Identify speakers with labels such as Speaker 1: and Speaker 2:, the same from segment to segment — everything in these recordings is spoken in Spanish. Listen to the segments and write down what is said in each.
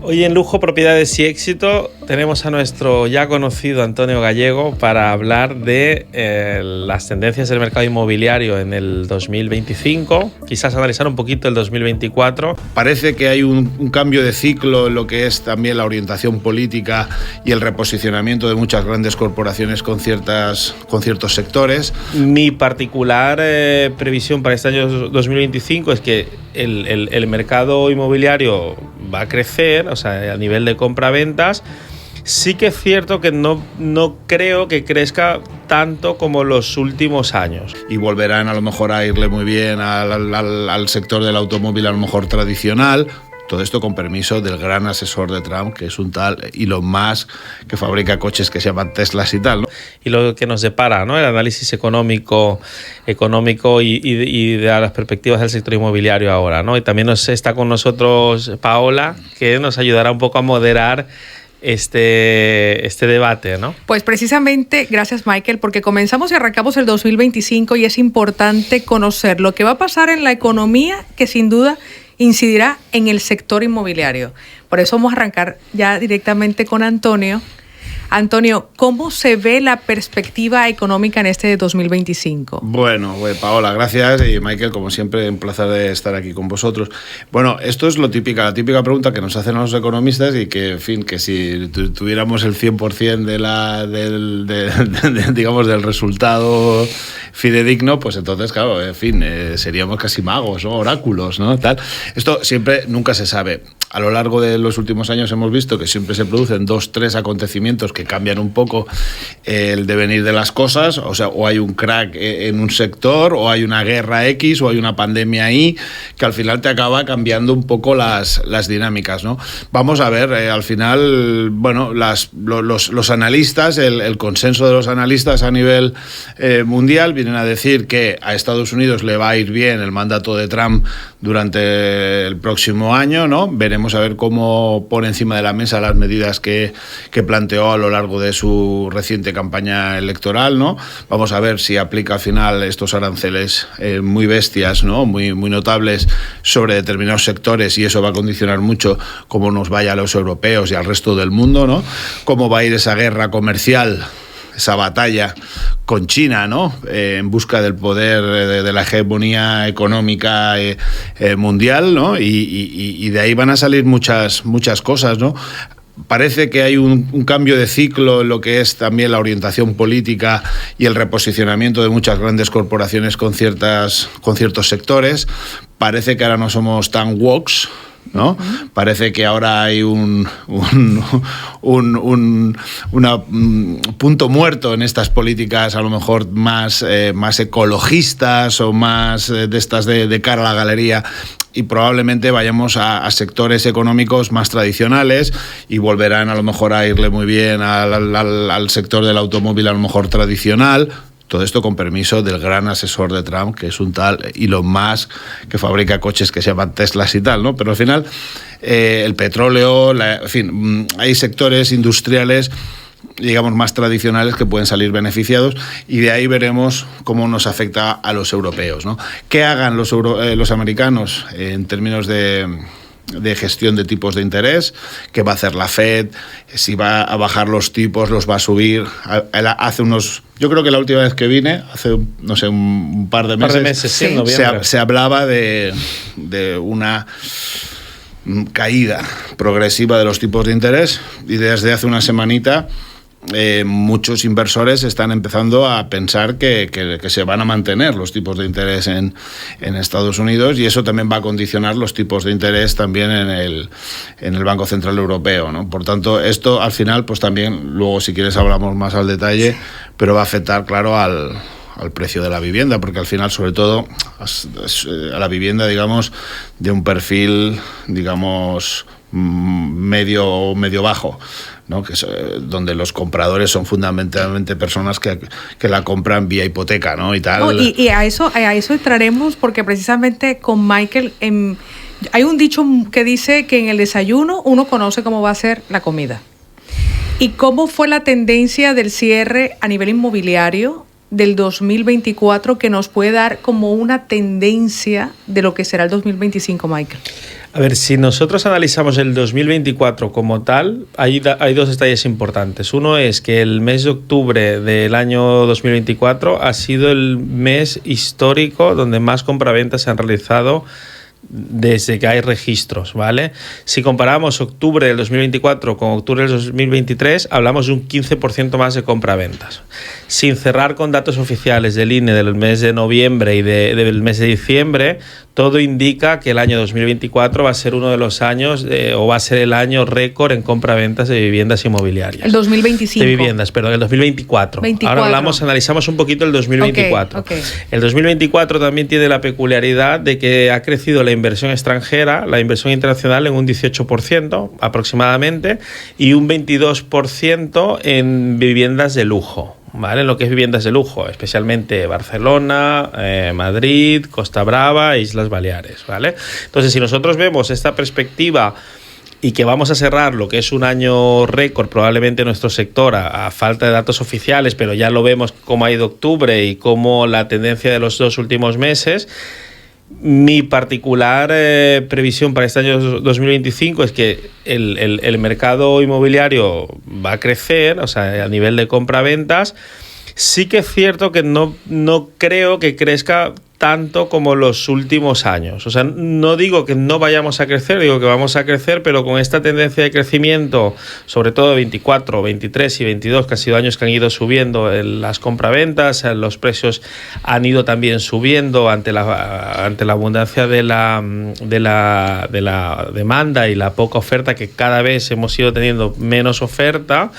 Speaker 1: Hoy en Lujo, Propiedades y Éxito tenemos a nuestro ya conocido Antonio Gallego para hablar de las tendencias del mercado inmobiliario en el 2025, quizás analizar un poquito el 2024.
Speaker 2: Parece que hay un cambio de ciclo en lo que es también la orientación política y el reposicionamiento de muchas grandes corporaciones con ciertos sectores.
Speaker 1: Mi particular previsión para este año 2025 es que el mercado inmobiliario va a crecer, o sea, a nivel de compra-ventas. Sí que es cierto que no creo que crezca tanto como los últimos años.
Speaker 2: Y volverán a lo mejor a irle muy bien al sector del automóvil, a lo mejor tradicional. Todo esto con permiso del gran asesor de Trump, que es un tal Elon Musk, que fabrica coches que se llaman Teslas y tal, ¿no?
Speaker 1: Y lo que nos depara, ¿no? El análisis económico y de las perspectivas del sector inmobiliario ahora, ¿no? Y también está con nosotros Paola, que nos ayudará un poco a moderar este debate, ¿no?
Speaker 3: Pues precisamente, gracias Michael, porque comenzamos y arrancamos el 2025 y es importante conocer lo que va a pasar en la economía, que sin duda incidirá en el sector inmobiliario. Por eso vamos a arrancar ya directamente con Antonio. Antonio, ¿cómo se ve la perspectiva económica en este 2025?
Speaker 2: Bueno, Paola, gracias. Y Michael, como siempre, un placer de estar aquí con vosotros. Bueno, esto es la típica pregunta que nos hacen los economistas y que, en fin, que si tuviéramos el 100% digamos, del resultado fidedigno, pues entonces, claro, en fin, seríamos casi magos, ¿no? Oráculos, ¿no? Tal. Esto siempre, nunca se sabe. A lo largo de los últimos años hemos visto que siempre se producen 2-3 acontecimientos que cambian un poco el devenir de las cosas, o sea, o hay un crack en un sector, o hay una guerra X, o hay una pandemia ahí, que al final te acaba cambiando un poco las dinámicas, ¿no? Vamos a ver, al final, bueno, los analistas, el consenso de los analistas a nivel mundial vienen a decir que a Estados Unidos le va a ir bien el mandato de Trump durante el próximo año, ¿no? Veremos a ver cómo pone encima de la mesa las medidas que planteó a lo largo de su reciente campaña electoral, ¿no? Vamos a ver si aplica al final estos aranceles muy bestias, ¿no? Muy notables sobre determinados sectores, y eso va a condicionar mucho cómo nos vaya a los europeos y al resto del mundo, ¿no? Cómo va a ir esa guerra comercial, esa batalla con China, ¿no? En busca del poder, de la hegemonía económica mundial, ¿no? Y de ahí van a salir muchas cosas, ¿no? Parece que hay un cambio de ciclo en lo que es también la orientación política y el reposicionamiento de muchas grandes corporaciones con ciertos sectores. Parece que ahora no somos tan woke, ¿no? Parece que ahora hay un punto muerto en estas políticas, a lo mejor más ecologistas o más de estas de cara a la galería, y probablemente vayamos a sectores económicos más tradicionales y volverán a lo mejor a irle muy bien al sector del automóvil, a lo mejor tradicional. Todo esto con permiso del gran asesor de Trump, que es un tal Elon Musk, que fabrica coches que se llaman Teslas y tal, ¿no? Pero al final, el petróleo, en fin, hay sectores industriales, digamos, más tradicionales que pueden salir beneficiados, y de ahí veremos cómo nos afecta a los europeos, ¿no? ¿Qué hagan los americanos en términos de gestión de tipos de interés? ¿Qué va a hacer la Fed? Si va a bajar los tipos, los va a subir. Yo creo que la última vez que vine, hace, no sé, un par de meses,
Speaker 1: sí, en noviembre,
Speaker 2: se hablaba de una caída progresiva de los tipos de interés, y desde hace una semanita muchos inversores están empezando a pensar que se van a mantener los tipos de interés en Estados Unidos, y eso también va a condicionar los tipos de interés también en el Banco Central Europeo, ¿no? Por tanto, esto al final, pues también, luego si quieres hablamos más al detalle, pero va a afectar, claro, al precio de la vivienda, porque al final, sobre todo, a la vivienda, digamos, de un perfil, digamos, medio bajo, ¿no? Que es donde los compradores son fundamentalmente personas que la compran vía hipoteca, ¿no? Y tal.
Speaker 3: No, y a eso entraremos, porque precisamente con Michael hay un dicho que dice que en el desayuno uno conoce cómo va a ser la comida. ¿Y cómo fue la tendencia del cierre a nivel inmobiliario del 2024 que nos puede dar como una tendencia de lo que será el 2025, Michael?
Speaker 1: A ver, si nosotros analizamos el 2024 como tal, hay dos detalles importantes. Uno es que el mes de octubre del año 2024 ha sido el mes histórico donde más compraventas se han realizado desde que hay registros, ¿vale? Si comparamos octubre del 2024 con octubre del 2023, hablamos de un 15% más de compraventas. Sin cerrar con datos oficiales del INE del mes de noviembre y del mes de diciembre, todo indica que el año 2024 va a ser uno de los años, o va a ser el año récord en compraventas de viviendas inmobiliarias.
Speaker 3: El 2025.
Speaker 1: De viviendas, perdón, el 2024.
Speaker 3: 24.
Speaker 1: Ahora analizamos un poquito el 2024.
Speaker 3: Okay.
Speaker 1: El 2024 también tiene la peculiaridad de que ha crecido la inversión extranjera, la inversión internacional en un 18% aproximadamente y un 22% en viviendas de lujo. ¿Vale? Lo que es viviendas de lujo, especialmente Barcelona, Madrid, Costa Brava e Islas Baleares, ¿vale? Entonces, si nosotros vemos esta perspectiva y que vamos a cerrar lo que es un año récord probablemente en nuestro sector a falta de datos oficiales, pero ya lo vemos cómo ha ido octubre y cómo la tendencia de los 2 últimos meses. Mi particular previsión para este año 2025 es que el mercado inmobiliario va a crecer, o sea, a nivel de compra-ventas. Sí que es cierto que no creo que crezca tanto como los últimos años. O sea, no digo que no vayamos a crecer, digo que vamos a crecer, pero con esta tendencia de crecimiento, sobre todo 24, 23 y 22, que han sido años que han ido subiendo las compraventas, los precios han ido también subiendo ante la abundancia de la demanda y la poca oferta, que cada vez hemos ido teniendo menos oferta.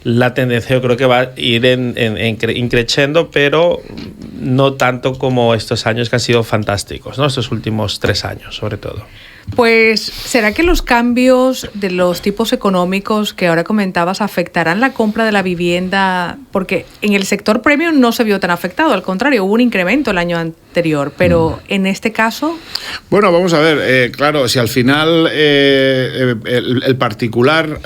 Speaker 1: La tendencia yo creo que va a ir increciendo, pero no tanto como estos años que han sido fantásticos, ¿no? Estos últimos 3 años, sobre todo.
Speaker 3: Pues, ¿será que los cambios de los tipos económicos que ahora comentabas afectarán la compra de la vivienda? Porque en el sector premium no se vio tan afectado, al contrario, hubo un incremento el año anterior, pero en este caso...
Speaker 2: Bueno, vamos a ver, claro, si al final el particular...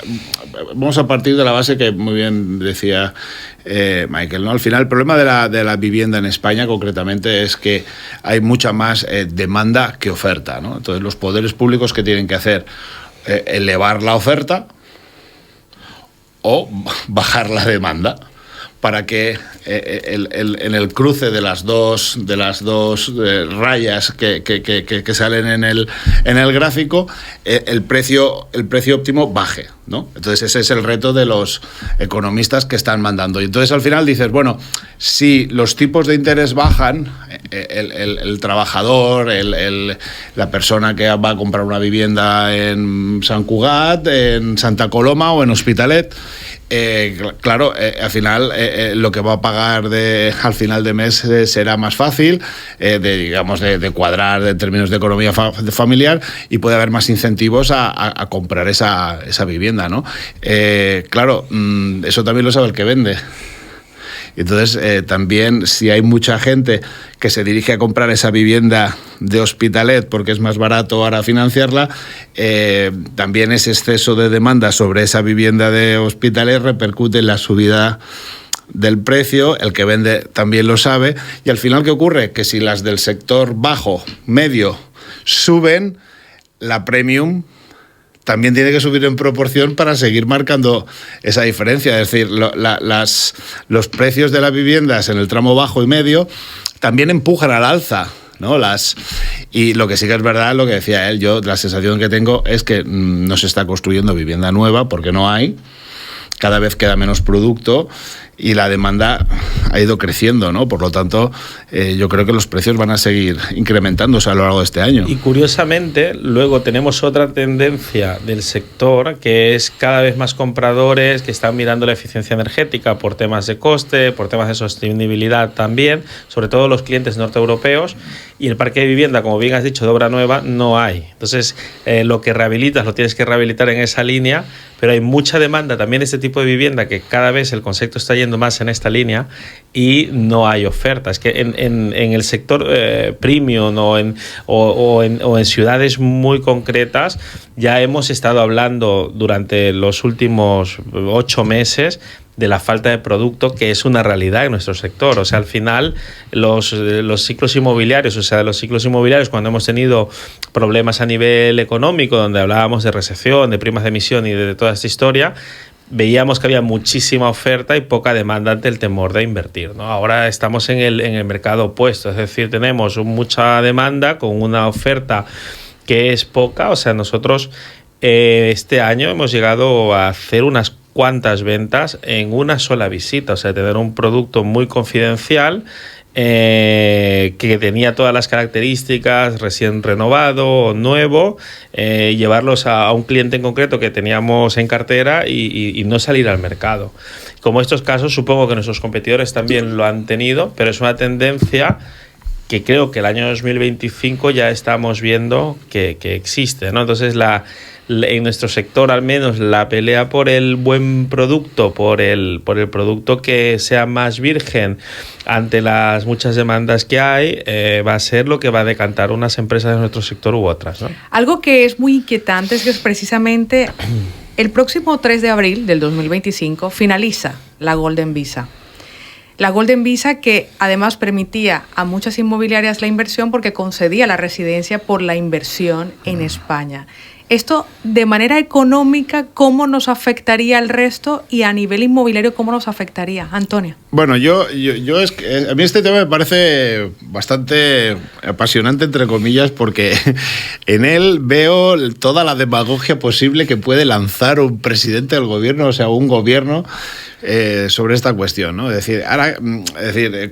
Speaker 2: Vamos a partir de la base que muy bien decía Michael, ¿no? Al final el problema de la vivienda en España concretamente es que hay mucha más demanda que oferta, ¿no? Entonces los poderes públicos, ¿qué tienen que hacer? Elevar la oferta o bajar la demanda para que en el cruce de las dos rayas que salen en el gráfico, el precio óptimo baje, ¿no? Entonces ese es el reto de los economistas que están mandando. Y entonces al final dices, bueno, si los tipos de interés bajan, el trabajador, la persona que va a comprar una vivienda en Sant Cugat, en Santa Coloma o en Hospitalet, claro, al final lo que va a pagar al final de mes será más fácil de cuadrar en términos de economía familiar, y puede haber más incentivos a comprar esa vivienda, ¿no? Claro, eso también lo sabe el que vende. Entonces, también si hay mucha gente que se dirige a comprar esa vivienda de Hospitalet porque es más barato ahora financiarla, también ese exceso de demanda sobre esa vivienda de Hospitalet repercute en la subida del precio. El que vende también lo sabe, y al final, ¿qué ocurre? Que si las del sector bajo, medio, suben, la premium también tiene que subir en proporción para seguir marcando esa diferencia. Es decir, los precios de las viviendas en el tramo bajo y medio también empujan al alza, ¿no? Y lo que sí que es verdad, lo que decía él, yo la sensación que tengo es que no se está construyendo vivienda nueva porque no hay. Cada vez queda menos producto y la demanda ha ido creciendo, ¿no? Por lo tanto, yo creo que los precios van a seguir incrementándose a lo largo de este año.
Speaker 1: Y curiosamente, luego tenemos otra tendencia del sector, que es cada vez más compradores que están mirando la eficiencia energética por temas de coste, por temas de sostenibilidad también, sobre todo los clientes norteeuropeos, y el parque de vivienda, como bien has dicho, de obra nueva no hay. Entonces, lo que rehabilitas lo tienes que rehabilitar en esa línea, pero hay mucha demanda también de este tipo de vivienda, que cada vez el concepto está yendo más en esta línea y no hay oferta. Es que en el sector premium o en ciudades muy concretas ya hemos estado hablando durante los últimos 8 meses de la falta de producto, que es una realidad en nuestro sector. O sea, al final los ciclos inmobiliarios, cuando hemos tenido problemas a nivel económico, donde hablábamos de recesión, de primas de emisión y de toda esta historia, veíamos que había muchísima oferta y poca demanda ante el temor de invertir, ¿no? Ahora estamos en el mercado opuesto, es decir, tenemos mucha demanda con una oferta que es poca. O sea, nosotros este año hemos llegado a hacer unas cuantas ventas en una sola visita, o sea, tener un producto muy confidencial que tenía todas las características, recién renovado, nuevo, llevarlos a un cliente en concreto que teníamos en cartera y no salir al mercado. Como estos casos, supongo que nuestros competidores también lo han tenido, pero es una tendencia que creo que el año 2025 ya estamos viendo que existe, ¿no? Entonces, en nuestro sector, al menos, la pelea por el buen producto, por el producto que sea más virgen ante las muchas demandas que hay, va a ser lo que va a decantar unas empresas de nuestro sector u otras, ¿no?
Speaker 3: Algo que es muy inquietante es que precisamente el próximo 3 de abril del 2025 finaliza la Golden Visa. La Golden Visa, que además permitía a muchas inmobiliarias la inversión porque concedía la residencia por la inversión en España. Esto, de manera económica, ¿cómo nos afectaría al resto? Y a nivel inmobiliario, ¿cómo nos afectaría? Antonio.
Speaker 2: Bueno, yo es que a mí este tema me parece bastante apasionante, entre comillas, porque en él veo toda la demagogia posible que puede lanzar un presidente del gobierno, o sea, un gobierno, sobre esta cuestión, ¿no? Es decir,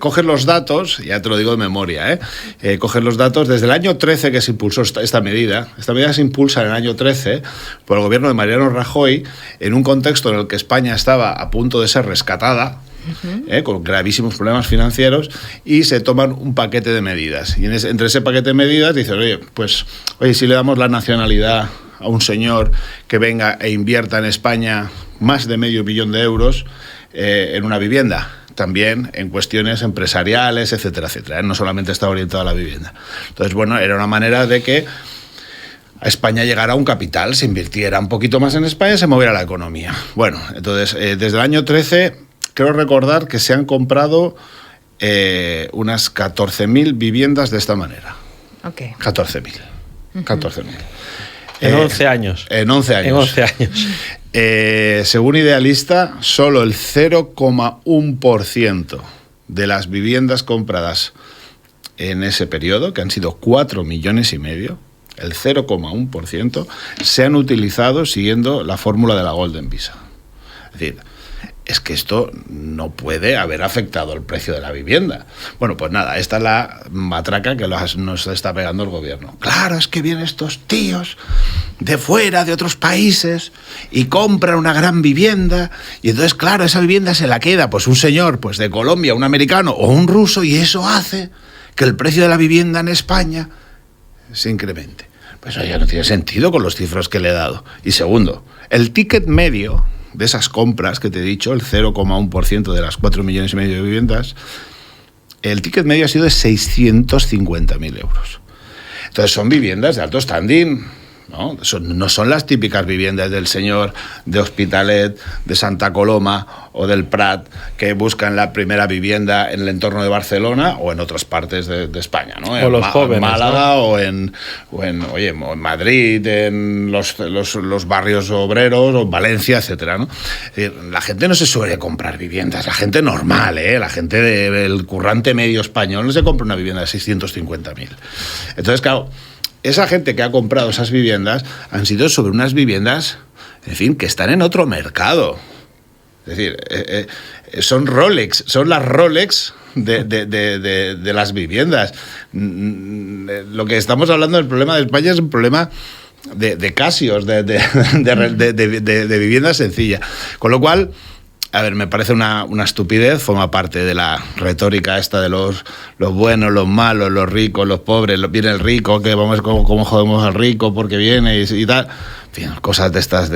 Speaker 2: coges los datos, ya te lo digo de memoria, coges los datos desde el año 13 que se impulsó esta medida. Esta medida se impulsa en el año 13 por el gobierno de Mariano Rajoy, en un contexto en el que España estaba a punto de ser rescatada, con gravísimos problemas financieros, y se toman un paquete de medidas. Y entre ese paquete de medidas dicen, oye, si le damos la nacionalidad a un señor que venga e invierta en España más de $500 millón de euros en una vivienda, también en cuestiones empresariales, etcétera, etcétera. No solamente está orientado a la vivienda. Entonces, bueno, era una manera de que a España llegara un capital, se invirtiera un poquito más en España, se moviera la economía. Bueno, entonces, desde el año 13, creo recordar que se han comprado unas 14.000 viviendas de esta manera.
Speaker 3: Okay.
Speaker 2: 14.000. 14.000.
Speaker 1: En 11 años.
Speaker 2: En 11 años.
Speaker 1: En 11 años.
Speaker 2: Según Idealista, solo el 0,1% de las viviendas compradas en ese periodo, que han sido 4,5 millones, el 0,1%, se han utilizado siguiendo la fórmula de la Golden Visa. Es decir, es que esto no puede haber afectado el precio de la vivienda. Bueno, pues nada, esta es la matraca que nos está pegando el gobierno. Claro, es que vienen estos tíos de fuera, de otros países, y compran una gran vivienda, y entonces, claro, esa vivienda se la queda pues un señor pues de Colombia, un americano o un ruso, y eso hace que el precio de la vivienda en España se incremente. Pues eso ya no tiene sentido con los cifras que le he dado. Y segundo, el ticket medio de esas compras que te he dicho, el 0,1% de las 4,5 millones de viviendas, el ticket medio ha sido de 650.000 euros. Entonces son viviendas de alto standing, ¿no? No son las típicas viviendas del señor de Hospitalet, de Santa Coloma o del Prat, que buscan la primera vivienda en el entorno de Barcelona o en otras partes de España, ¿no?
Speaker 1: O los jóvenes,
Speaker 2: en Málaga,
Speaker 1: ¿no?
Speaker 2: o en Madrid, en los barrios obreros, o en Valencia, etcétera, ¿no? Es decir, la gente no se suele comprar viviendas, la gente normal, la gente del currante medio español no se compra una vivienda de 650.000. Entonces, claro, esa gente que ha comprado esas viviendas han sido sobre unas viviendas, en fin, que están en otro mercado. Es decir, son Rolex, son las Rolex de las viviendas. Lo que estamos hablando del problema de España es un problema de casios, de vivienda sencilla. Con lo cual, a ver, me parece una estupidez, forma parte de la retórica esta de los buenos, los malos, los ricos, los pobres. Viene el rico, que vamos cómo jodemos al rico porque viene y tal. fin, cosas de estas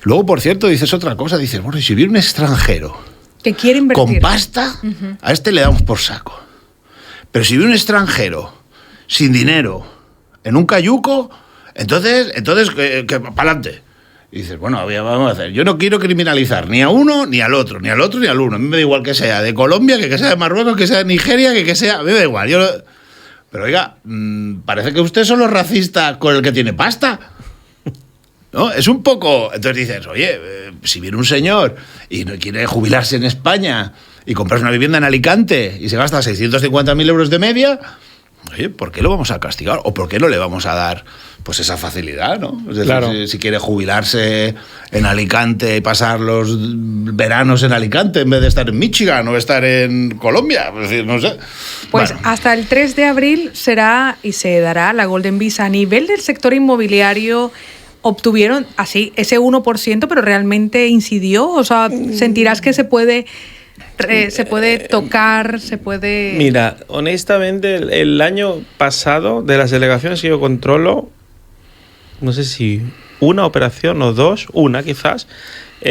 Speaker 2: Luego, por cierto, dices otra cosa, dices, bueno, y si viene un extranjero
Speaker 3: que quiere invertir
Speaker 2: con pasta, a este le damos por saco. Pero si viene un extranjero sin dinero en un cayuco, entonces que para adelante. Y dices, bueno, vamos a hacer. Yo no quiero criminalizar ni a uno, ni al otro, ni al otro, ni al uno. A mí me da igual que sea de Colombia, que sea de Marruecos, que sea de Nigeria, que sea... A mí me da igual. Pero oiga, parece que usted solo es racista con el que tiene pasta. ¿No? Es un poco... Entonces dices, oye, si viene un señor y no quiere jubilarse en España y comprarse una vivienda en Alicante y se gasta 650.000 euros de media... Oye, ¿por qué lo vamos a castigar? ¿O por qué no le vamos a dar pues esa facilidad, ¿no? Es decir,
Speaker 1: claro.
Speaker 2: si quiere jubilarse en Alicante y pasar los veranos en Alicante en vez de estar en Michigan o estar en Colombia, es decir, no sé.
Speaker 3: Pues
Speaker 2: bueno.
Speaker 3: Hasta el 3 de abril será y se dará la Golden Visa. A nivel del sector inmobiliario, obtuvieron así ese 1%, pero realmente incidió. O sea, sentirás que se puede tocar, se puede...
Speaker 1: Mira, honestamente, el año pasado, de las delegaciones que yo controlo, no sé si una operación o dos, una quizás,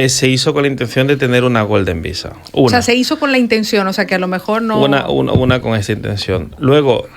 Speaker 1: se hizo con la intención de tener una Golden Visa. Una.
Speaker 3: O sea, se hizo con la intención, o sea, que a lo mejor no...
Speaker 1: Una con esa intención. Luego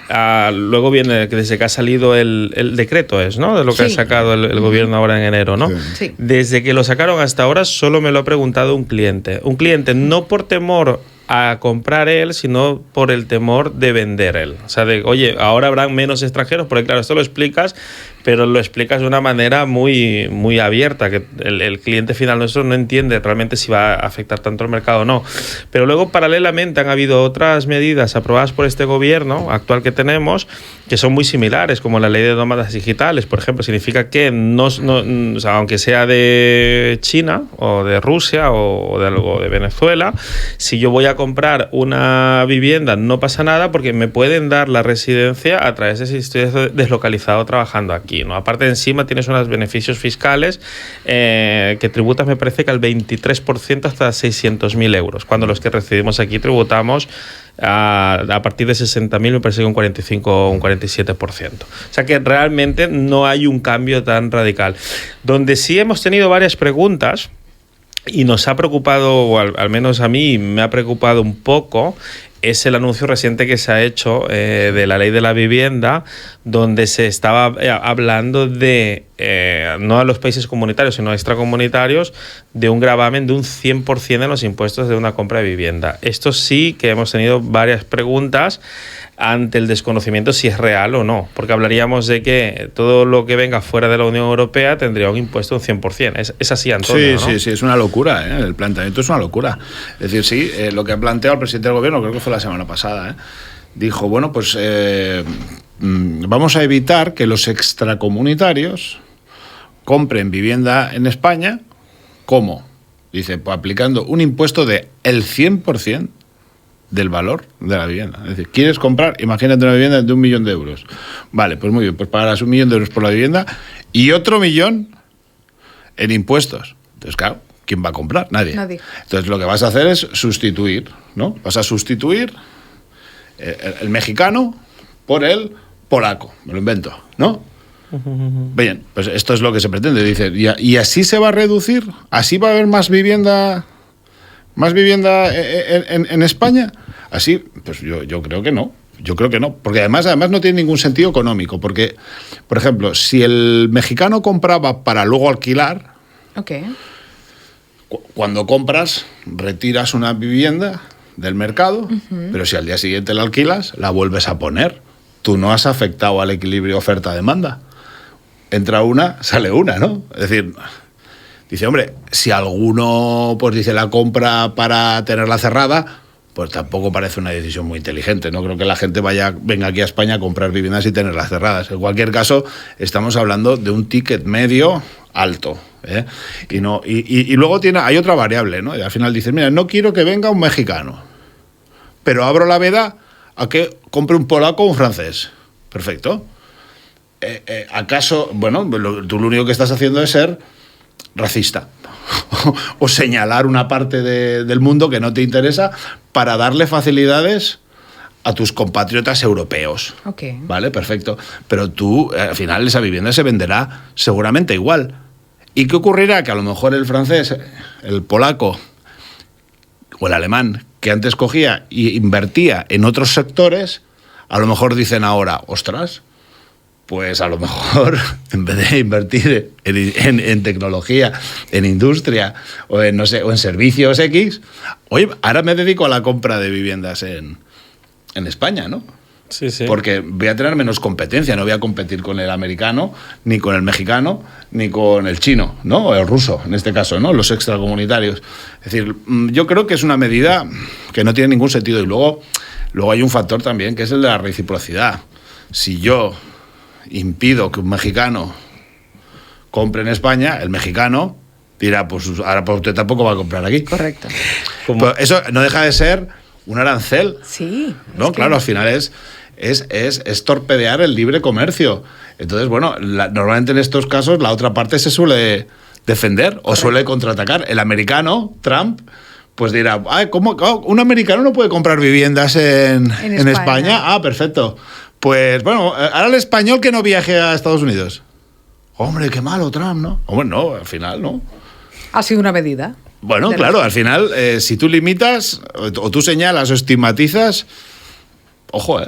Speaker 1: viene que desde que ha salido el decreto, ¿no? De lo que ha sacado el gobierno ahora en enero, ¿no?
Speaker 3: Sí.
Speaker 1: Desde que lo sacaron hasta ahora solo me lo ha preguntado un cliente. Un cliente no por temor a comprar él, sino por el temor de vender él. O sea, oye, ahora habrán menos extranjeros, porque claro, esto lo explicas, pero lo explicas de una manera muy, muy abierta, que el cliente final nuestro no entiende realmente si va a afectar tanto al mercado o no. Pero luego, paralelamente, han habido otras medidas aprobadas por este gobierno actual que tenemos, que son muy similares, como la ley de nómadas digitales, por ejemplo. Significa que, o sea, aunque sea de China, o de Rusia, o de algo de Venezuela, si yo voy a comprar una vivienda, no pasa nada, porque me pueden dar la residencia a través de si estoy deslocalizado trabajando aquí, ¿no? Aparte, encima tienes unos beneficios fiscales que tributas, me parece que al 23% hasta 600.000 euros, cuando los que residimos aquí tributamos a partir de 60.000, me parece que un 45 o un 47%. O sea que realmente no hay un cambio tan radical. Donde sí hemos tenido varias preguntas y nos ha preocupado, o al menos a mí me ha preocupado un poco, es el anuncio reciente que se ha hecho de la ley de la vivienda, donde se estaba hablando de, no a los países comunitarios, sino extracomunitarios, de un gravamen de un 100% en los impuestos de una compra de vivienda. Esto sí que hemos tenido varias preguntas ante el desconocimiento si es real o no, porque hablaríamos de que todo lo que venga fuera de la Unión Europea tendría un impuesto de un 100%. Es así, Antonio,
Speaker 2: sí,
Speaker 1: ¿no?
Speaker 2: Sí, es una locura, ¿eh? El planteamiento es una locura. Es decir, sí, lo que ha planteado el presidente del gobierno, creo que fue la semana pasada, dijo, bueno, pues vamos a evitar que los extracomunitarios compren vivienda en España. ¿Cómo? Dice, pues aplicando un impuesto de el 100% del valor de la vivienda. Es decir, ¿quieres comprar? Imagínate una vivienda de 1 millón de euros. Vale, pues muy bien, pues pagarás 1 millón de euros por la vivienda y otro 1 millón en impuestos. Entonces, claro, ¿quién va a comprar? Nadie. Entonces, lo que vas a hacer es sustituir, ¿no? Vas a sustituir el mexicano por el polaco. Me lo invento, ¿no? Bien, pues esto es lo que se pretende. Dice, y así se va a reducir, así va a haber más vivienda en España. Así, pues yo creo que no. Yo creo que no, porque además no tiene ningún sentido económico, porque, por ejemplo, si el mexicano compraba para luego alquilar, cuando compras, retiras una vivienda del mercado, pero si al día siguiente la alquilas, la vuelves a poner. Tú no has afectado al equilibrio oferta-demanda. Entra una, sale una, ¿no? Es decir, dice, hombre, si alguno pues dice la compra para tenerla cerrada, pues tampoco parece una decisión muy inteligente. No creo que la gente venga aquí a España a comprar viviendas y tenerlas cerradas. En cualquier caso, estamos hablando de un ticket medio alto, ¿eh? Y luego hay otra variable, ¿no? Y al final dices, mira, no quiero que venga un mexicano, pero abro la veda a que compre un polaco o un francés. Perfecto. ¿Acaso, bueno, tú lo único que estás haciendo es ser racista o señalar una parte del mundo que no te interesa para darle facilidades a tus compatriotas europeos.
Speaker 3: Okay.
Speaker 2: Vale, perfecto. Pero tú, al final, esa vivienda se venderá seguramente igual. ¿Y qué ocurrirá? Que a lo mejor el francés, el polaco o el alemán, que antes cogía e invertía en otros sectores, a lo mejor dicen ahora, ostras, pues a lo mejor en vez de invertir en tecnología, en industria o en, no sé, o en servicios X, oye, ahora me dedico a la compra de viviendas en España, ¿no?
Speaker 1: Sí, sí.
Speaker 2: Porque voy a tener menos competencia, no voy a competir con el americano, ni con el mexicano, ni con el chino, ¿no? O el ruso, en este caso, ¿no? Los extracomunitarios. Es decir, yo creo que es una medida que no tiene ningún sentido. Y luego hay un factor también, que es el de la reciprocidad. Si yo impido que un mexicano compre en España, el mexicano dirá, pues ahora pues usted tampoco va a comprar aquí.
Speaker 3: Correcto.
Speaker 2: Pues eso no deja de ser un arancel.
Speaker 3: Sí.
Speaker 2: No, claro, al final es torpedear el libre comercio. Entonces, bueno, normalmente en estos casos la otra parte se suele defender o suele contraatacar. El americano, Trump, pues dirá, ¿cómo? ¿Un americano no puede comprar viviendas en España? Ah, perfecto. Pues bueno, ahora el español que no viaje a Estados Unidos. Hombre, qué malo Trump, ¿no? Hombre, no, al final no.
Speaker 3: Ha sido una medida.
Speaker 2: Bueno, claro, al final, si tú limitas o tú señalas o estigmatizas, ojo,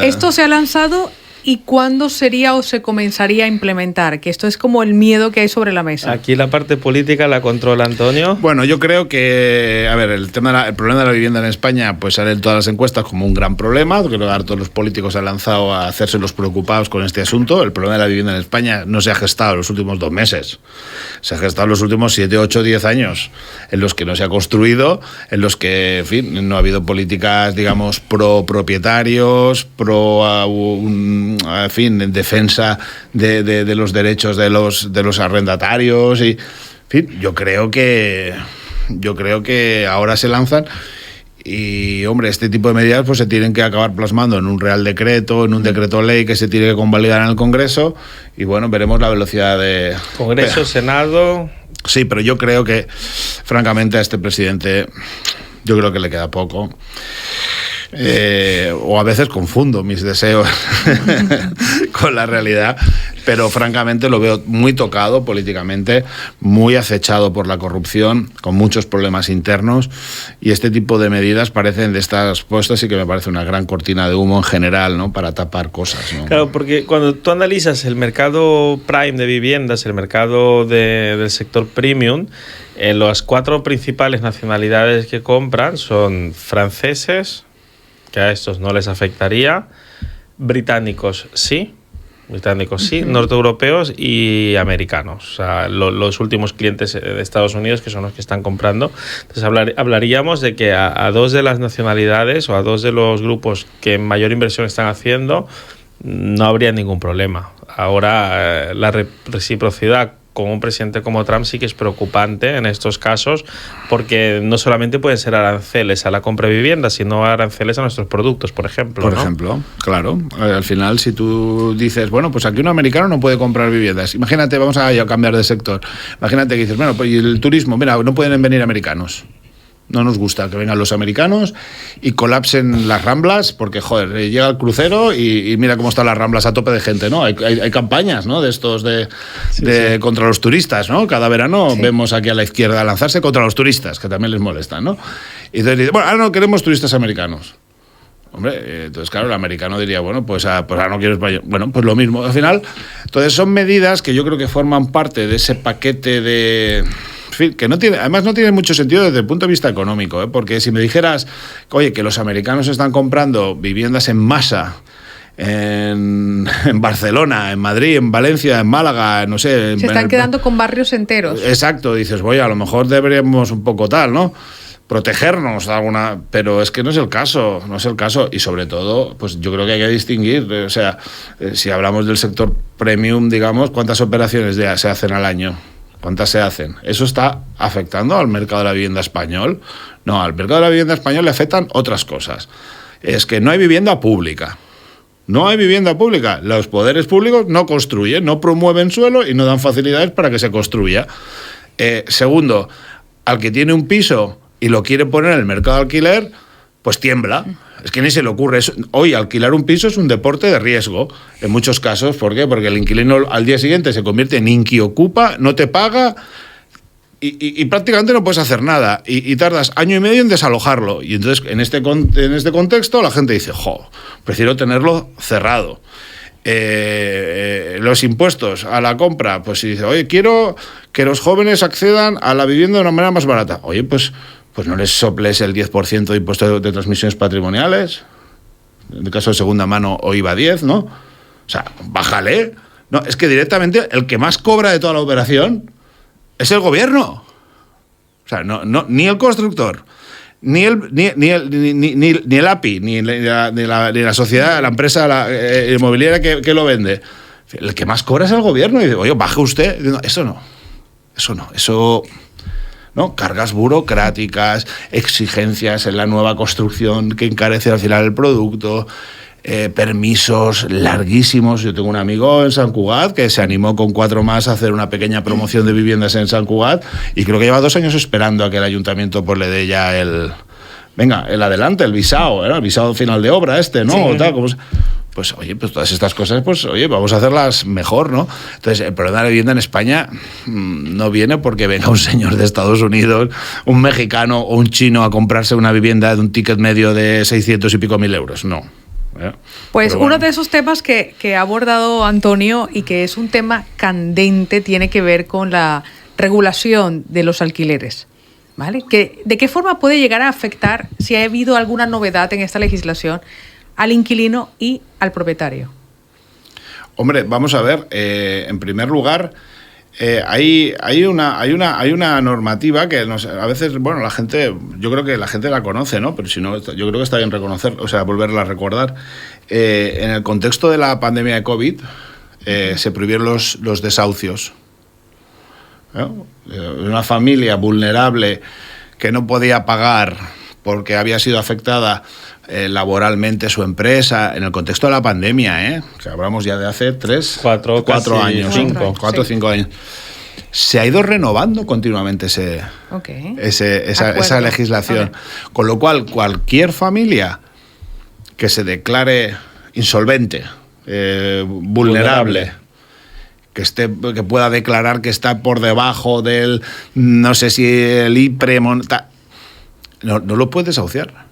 Speaker 3: Esto se ha lanzado, ¿y cuándo sería o se comenzaría a implementar? Que esto es como el miedo que hay sobre la mesa.
Speaker 1: Aquí la parte política la controla Antonio.
Speaker 2: Bueno, yo creo que, a ver, el problema de la vivienda en España, pues sale en todas las encuestas como un gran problema. Creo que todos los políticos han lanzado a hacerse los preocupados con este asunto. El problema de la vivienda en España no se ha gestado en los últimos 2 meses. Se ha gestado en los últimos 7, 8, 10 años, en los que no se ha construido, en los que, en fin, no ha habido políticas, digamos, pro propietarios, en fin, en defensa de los derechos de los arrendatarios y, en fin, yo creo que ahora se lanzan y, hombre, este tipo de medidas pues se tienen que acabar plasmando en un Real Decreto, en un decreto ley que se tiene que convalidar en el Congreso y, bueno, veremos la velocidad de...
Speaker 1: Congreso, Senado...
Speaker 2: Sí, pero yo creo que, francamente, a este presidente yo creo que le queda poco. O a veces confundo mis deseos con la realidad, pero francamente lo veo muy tocado políticamente, muy acechado por la corrupción, con muchos problemas internos, y este tipo de medidas parecen de estas puestas y que me parece una gran cortina de humo en general, ¿no? Para tapar cosas, ¿no?
Speaker 1: Claro, porque cuando tú analizas el mercado prime de viviendas, el mercado del sector premium, las 4 principales nacionalidades que compran son franceses, que a estos no les afectaría, británicos sí, norteeuropeos y americanos, o sea, los últimos clientes de Estados Unidos, que son los que están comprando. Entonces hablaríamos de que a 2 de las nacionalidades o a 2 de los grupos que mayor inversión están haciendo no habría ningún problema. Ahora la reciprocidad con un presidente como Trump sí que es preocupante en estos casos, porque no solamente pueden ser aranceles a la compra de viviendas, sino aranceles a nuestros productos, por ejemplo.
Speaker 2: Por
Speaker 1: ¿no?
Speaker 2: ejemplo, claro. Al final, si tú dices, bueno, pues aquí un americano no puede comprar viviendas. Imagínate, vamos a cambiar de sector. Imagínate que dices, bueno, pues el turismo, mira, no pueden venir americanos. No nos gusta que vengan los americanos y colapsen las Ramblas, porque, joder, llega el crucero y mira cómo están las Ramblas a tope de gente, ¿no? Hay campañas, ¿no? De estos
Speaker 1: sí.
Speaker 2: contra los turistas, ¿no? Cada verano
Speaker 3: sí.
Speaker 2: Vemos aquí a la izquierda lanzarse contra los turistas, que también les molestan, ¿no? Y entonces dicen, bueno, ahora no queremos turistas americanos. Hombre, entonces, claro, el americano diría, bueno, pues ahora no quiero español. Bueno, pues lo mismo. Al final, entonces son medidas que yo creo que forman parte de ese paquete de... que además no tiene mucho sentido desde el punto de vista económico, ¿eh? Porque si me dijeras, oye, que los americanos están comprando viviendas en masa en Barcelona, en Madrid, en Valencia, en Málaga, no sé...
Speaker 3: Se están quedando con barrios enteros.
Speaker 2: Exacto, dices, oye, a lo mejor deberíamos un poco tal, ¿no? Protegernos de alguna... Pero es que no es el caso, y sobre todo, pues yo creo que hay que distinguir, o sea, si hablamos del sector premium, digamos, ¿cuántas operaciones se hacen al año? ¿Cuántas se hacen? ¿Eso está afectando al mercado de la vivienda español? No, al mercado de la vivienda español le afectan otras cosas. Es que no hay vivienda pública. No hay vivienda pública. Los poderes públicos no construyen, no promueven suelo y no dan facilidades para que se construya. Segundo, al que tiene un piso y lo quiere poner en el mercado de alquiler, pues tiembla. Es que ni se le ocurre. Hoy alquilar un piso es un deporte de riesgo, en muchos casos. ¿Por qué? Porque el inquilino al día siguiente se convierte en inquiocupa, no te paga y prácticamente no puedes hacer nada. Y tardas año y medio en desalojarlo. Y entonces, en este contexto, la gente dice, prefiero tenerlo cerrado. Los impuestos a la compra, pues si dice, oye, quiero que los jóvenes accedan a la vivienda de una manera más barata. Oye, pues no les soples el 10% de impuesto de transmisiones patrimoniales, en el caso de segunda mano o IVA 10, ¿no? O sea, bájale. No, es que directamente el que más cobra de toda la operación es el gobierno. O sea, ni el constructor, ni el API, ni la sociedad, la empresa inmobiliaria que lo vende. El que más cobra es el gobierno. Y dice, oye, baje usted. No, eso... ¿no? Cargas burocráticas, exigencias en la nueva construcción que encarece al final el producto, permisos larguísimos. Yo tengo un amigo en Sant Cugat que se animó con 4 más a hacer una pequeña promoción de viviendas en Sant Cugat y creo que lleva 2 años esperando a que el ayuntamiento pues, le dé ya el adelante, el visado, el visado final de obra ¿no?
Speaker 3: Sí.
Speaker 2: O tal, como pues oye, pues todas estas cosas, pues oye, vamos a hacerlas mejor, ¿no? Entonces, el problema de la vivienda en España no viene porque venga un señor de Estados Unidos, un mexicano o un chino a comprarse una vivienda de un ticket medio de 600 y pico mil euros, no.
Speaker 3: Pues
Speaker 2: Pero bueno.
Speaker 3: uno de esos temas que ha abordado Antonio y que es un tema candente tiene que ver con la regulación de los alquileres, ¿vale? ¿De qué forma puede llegar a afectar, si ha habido alguna novedad en esta legislación, al inquilino y al propietario?
Speaker 2: Hombre, vamos a ver, en primer lugar, hay una normativa que a veces, bueno, la gente, yo creo que la gente la conoce, ¿no? Pero si no, yo creo que está bien volverla a recordar. En el contexto de la pandemia de COVID, se prohibieron los desahucios, ¿no? Una familia vulnerable que no podía pagar porque había sido afectada laboralmente su empresa, en el contexto de la pandemia, o sea, hablamos ya de hace 4 años, 5 años. Se ha ido renovando continuamente esa legislación. Con lo cual, cualquier familia que se declare insolvente, vulnerable, que pueda declarar que está por debajo del, no sé si el IPRE, no lo puede desahuciar.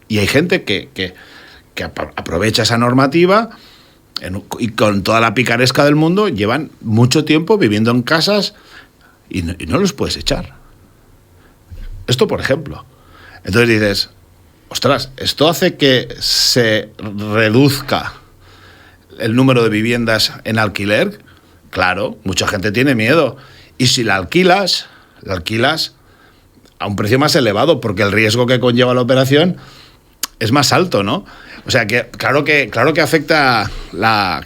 Speaker 2: Y hay gente que aprovecha esa normativa y con toda la picaresca del mundo llevan mucho tiempo viviendo en casas y no los puedes echar. Esto, por ejemplo. Entonces dices, ostras, esto hace que se reduzca el número de viviendas en alquiler. Claro, mucha gente tiene miedo. Y si la alquilas a un precio más elevado, porque el riesgo que conlleva la operación es más alto, ¿no? O sea que claro que afecta la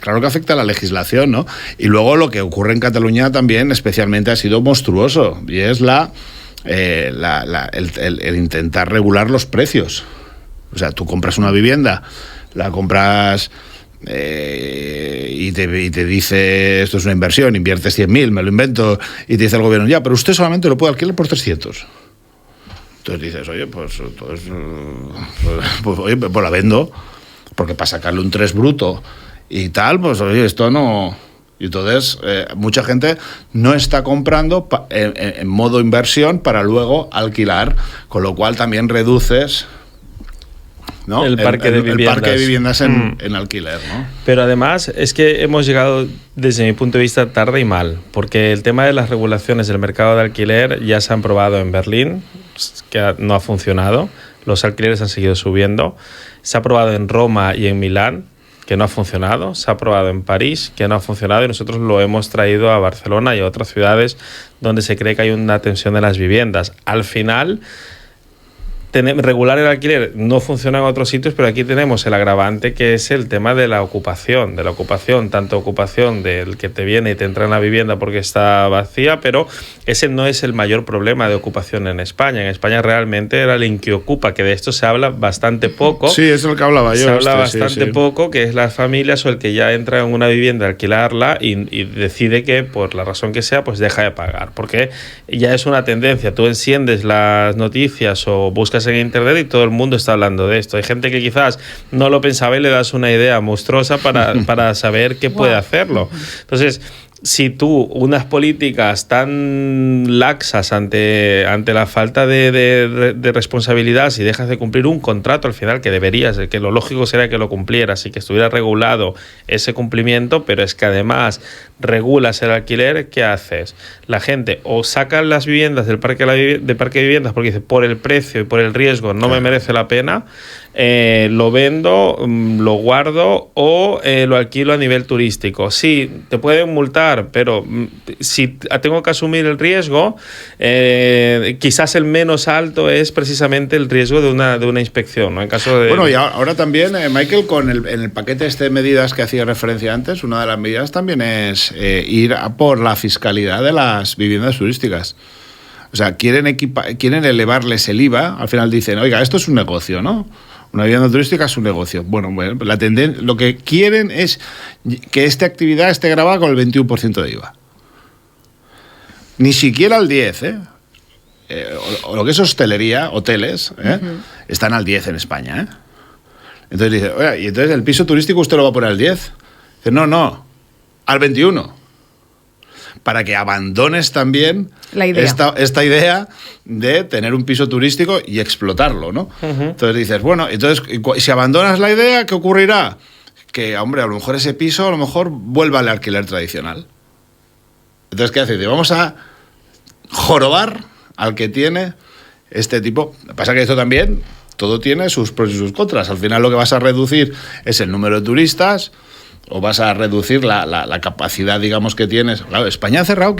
Speaker 2: legislación, ¿no? Y luego lo que ocurre en Cataluña también especialmente ha sido monstruoso, y es el intentar regular los precios. O sea, tú compras una vivienda, la compras y te dice, esto es una inversión, inviertes 100.000, me lo invento, y te dice el gobierno, ya, pero usted solamente lo puede alquilar por 300. Entonces dices, oye, pues la vendo, porque para sacarle un 3 bruto y tal, pues oye, esto no... Y entonces mucha gente no está comprando en modo inversión para luego alquilar, con lo cual también reduces, ¿no?
Speaker 1: el parque de
Speaker 2: viviendas en alquiler, ¿no?
Speaker 1: Pero además es que hemos llegado, desde mi punto de vista, tarde y mal, porque el tema de las regulaciones del mercado de alquiler ya se han probado en Berlín, que no ha funcionado, los alquileres han seguido subiendo, se ha probado en Roma y en Milán, que no ha funcionado, se ha probado en París, que no ha funcionado, y nosotros lo hemos traído a Barcelona y a otras ciudades donde se cree que hay una tensión de las viviendas. Al final, regular el alquiler no funciona en otros sitios, pero aquí tenemos el agravante, que es el tema de la ocupación, tanto ocupación del que te viene y te entra en la vivienda porque está vacía, pero ese no es el mayor problema de ocupación en España. En España realmente era el inquiocupa, que de esto se habla bastante poco.
Speaker 2: Sí, eso es lo que hablaba yo.
Speaker 1: Se habla bastante poco, que es las familias o el que ya entra en una vivienda a alquilarla y decide que, por la razón que sea, pues deja de pagar, porque ya es una tendencia. Tú enciendes las noticias o buscas buscas en internet y todo el mundo está hablando de esto. Hay gente que quizás no lo pensaba y le das una idea monstruosa para saber que puede hacerlo. Entonces, si tú unas políticas tan laxas ante la falta de responsabilidad, si dejas de cumplir un contrato al final que deberías, que lo lógico sería que lo cumplieras y que estuviera regulado ese cumplimiento, pero es que además regulas el alquiler, ¿qué haces? La gente o saca las viviendas del parque de viviendas porque dice, por el precio y por el riesgo no me merece la pena, lo vendo, lo guardo o lo alquilo a nivel turístico. Sí, te pueden multar, pero si tengo que asumir el riesgo, quizás el menos alto es precisamente el riesgo de una inspección, ¿no? En caso de...
Speaker 2: Bueno, y ahora también, Michael, en el paquete de medidas que hacía referencia antes, una de las medidas también es ir a por la fiscalidad de las viviendas turísticas. O sea, quieren elevarles el IVA, al final dicen, oiga, esto es un negocio, ¿no? Una vivienda turística es un negocio. Bueno, lo que quieren es que esta actividad esté grabada con el 21% de IVA. Ni siquiera al 10%, o lo que es hostelería, hoteles, están al 10% en España, Entonces dice, oye, ¿y entonces el piso turístico usted lo va a poner al 10%? Dice, no, al 21%. Para que abandones también esta idea de tener un piso turístico y explotarlo, ¿no? Entonces dices, bueno, entonces si abandonas la idea, ¿qué ocurrirá? Que, hombre, a lo mejor ese piso vuelva al alquiler tradicional. Entonces, ¿qué haces? Vamos a jorobar al que tiene este tipo. Lo que pasa es que esto también, todo tiene sus pros y sus contras. Al final lo que vas a reducir es el número de turistas, o vas a reducir la capacidad, digamos, que tienes. Claro, España ha cerrado